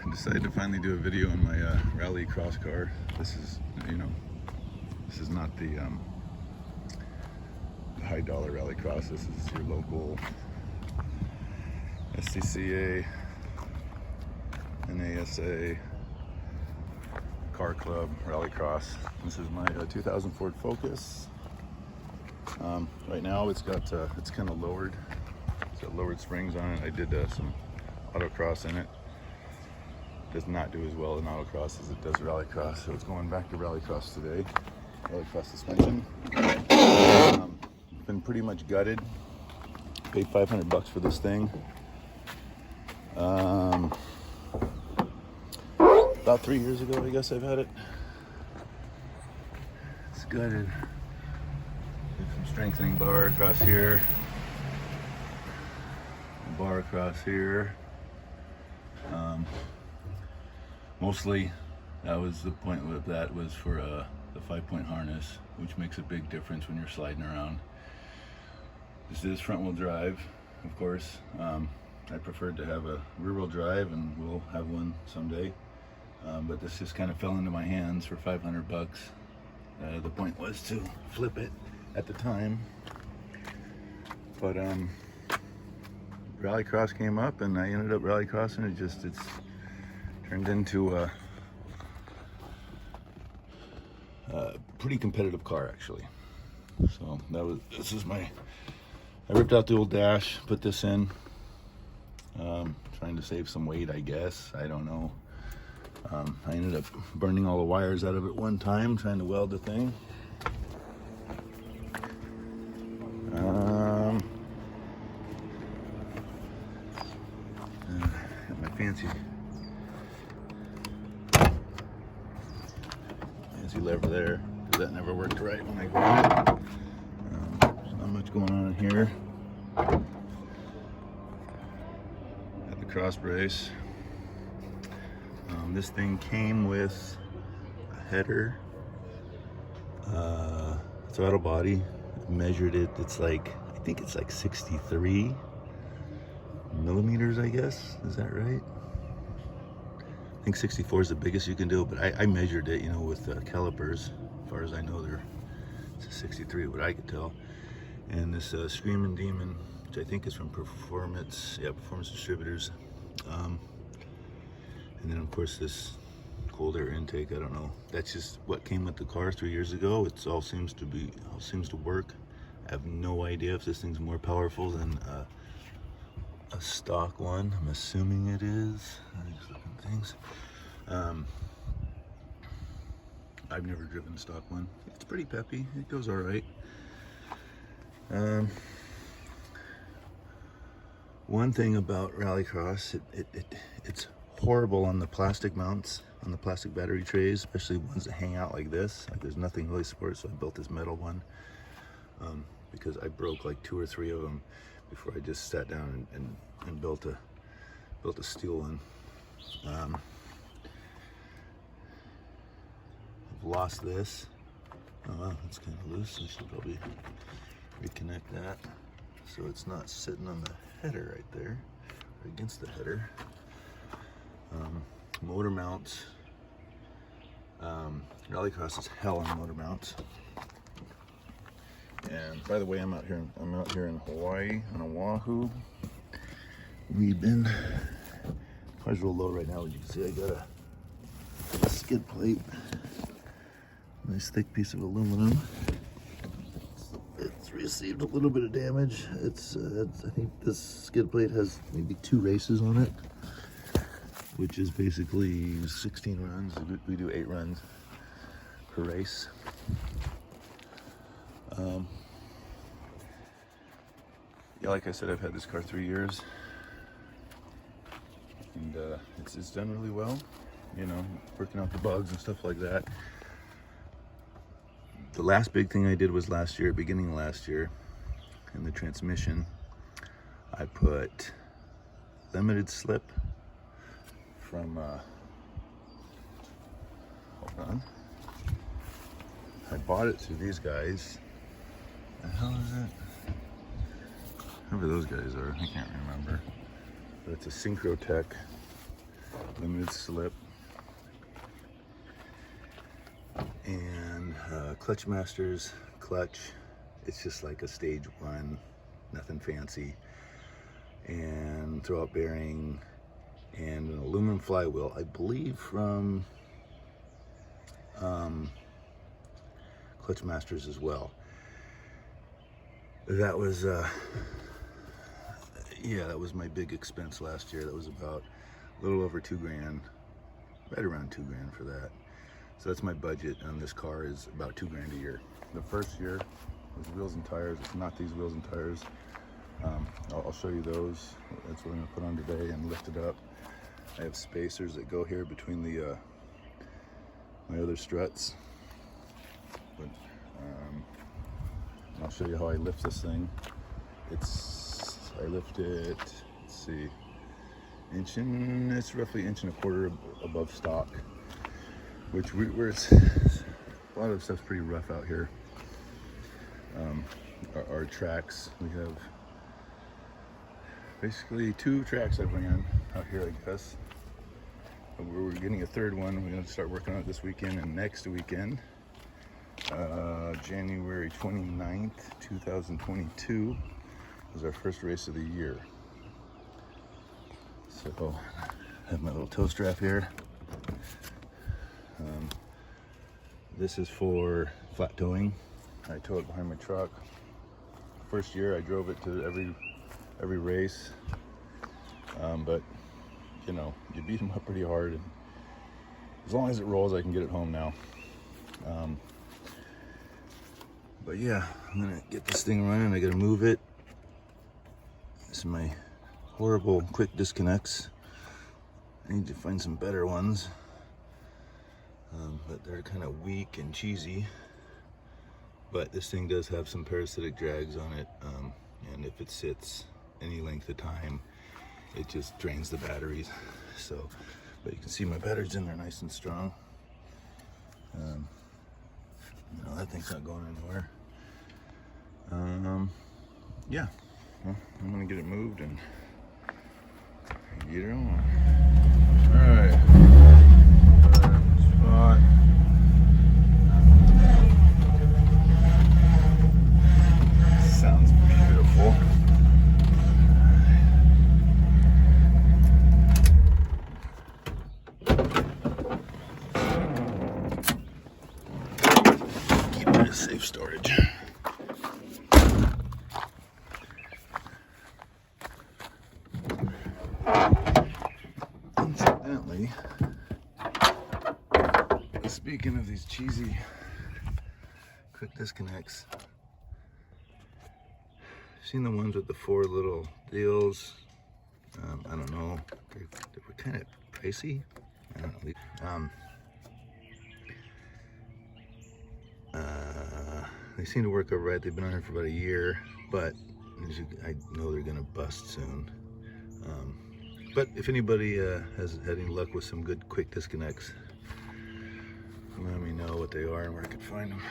I decided to finally do a video on my Rallycross car. This is, this is not the high dollar Rallycross. This is your local SCCA, NASA, car club Rallycross. This is my 2000 Ford Focus. Right now it's got, it's kind of lowered. It's got lowered springs on it. I did some autocross in it. Does not do as well in autocross as it does Rallycross, so it's going back to Rallycross today. Rallycross suspension. Been pretty much gutted. Paid $500 for this thing. About 3 years ago, I guess I've had it. It's gutted. Did some strengthening bar across here. Bar across here. Mostly that was the point with that was for the 5-point harness, which makes a big difference when you're sliding around. This is front wheel drive, of course. I preferred to have a rear wheel drive, and we'll have one someday. But this just kind of fell into my hands for $500. The point was to flip it at the time, but Rallycross came up and I ended up Rallycrossing. It's turned into a pretty competitive car, actually. So this is I ripped out the old dash, put this in, trying to save some weight, I guess. I don't know. I ended up burning all the wires out of it one time trying to weld the thing. Got my fancy lever there, because that never worked right when I got it. There's not much going on here. Got the cross brace. This thing came with a header, throttle body. I measured it. It's like, I think it's like 63 millimeters, I guess. Is that right? I think 64 is the biggest you can do, but I measured it, with calipers. As far as I know, it's a 63, what I could tell. And this Screaming Demon, which I think is from Performance Distributors. And then of course this cold air intake. I don't know. That's just what came with the car 3 years ago. It all seems to work. I have no idea if this thing's more powerful than a stock one. I'm assuming it is. I'm just looking at things. I've never driven a stock one. It's pretty peppy. It goes all right. One thing about Rallycross, it's horrible on the plastic mounts, on the plastic battery trays, especially ones that hang out like this. Like, there's nothing really support, so I built this metal one because I broke like 2 or 3 of them before I just sat down and built a steel one. I've lost this. Oh wow, it's kind of loose. I should probably reconnect that so it's not sitting on the header right there, or against the header. Motor mounts. Rallycross is hell on motor mounts. And by the way, I'm out here in Hawaii, on Oahu. We've been, car's real low right now, as you can see. I got a skid plate, nice thick piece of aluminum. It's received a little bit of damage. I think this skid plate has maybe 2 races on it, which is basically 16 runs. We do 8 runs per race. Yeah, like I said, I've had this car 3 years, and it's done really well. Working out the bugs and stuff like that. The last big thing I did was beginning of last year, in the transmission. I put limited slip from, hold on. I bought it through these guys. The hell is it? Whoever those guys are, I can't remember. But it's a Synchrotech limited slip, and Clutch Masters clutch. It's just like a stage 1, nothing fancy, and throwout bearing, and an aluminum flywheel, I believe from Clutch Masters as well. That was yeah, that was my big expense last year. That was about a little over $2 grand, right around $2 grand for that. So that's my budget on this car, is about $2 grand a year. The first year was wheels and tires. It's not these wheels and tires. I'll show you those. That's what I'm gonna put on today and lift it up. I have spacers that go here between the my other struts. But I'll show you how I lift this thing. I lift it, let's see, it's roughly 1.25 inches above stock, which a lot of stuff's pretty rough out here. Our tracks, we have basically 2 tracks I've ran out here, I guess. We're getting a 3rd one. We're going to start working on it this weekend and next weekend. January 29th, 2022 was our first race of the year. So I have my little tow strap here. This is for flat towing. I tow it behind my truck. First year I drove it to every race, but you know, you beat them up pretty hard, and as long as it rolls I can get it home now. But yeah, I'm gonna get this thing running. I gotta move it. This is my horrible quick disconnects. I need to find some better ones, but they're kind of weak and cheesy. But this thing does have some parasitic drags on it, and if it sits any length of time, it just drains the batteries. So, but you can see my batteries in there nice and strong. No, that thing's not going anywhere. Yeah, well, I'm gonna get it moved and get it on. All right, spot. Sounds beautiful. Keep it in safe storage. Incidentally, speaking of these cheesy quick disconnects, seen the ones with the 4 little deals? I don't know. They were kind of pricey. I don't know. They seem to work all right. They've been on here for about a year, but I know they're gonna bust soon. But if anybody has had any luck with some good quick disconnects, let me know what they are and where I can find them.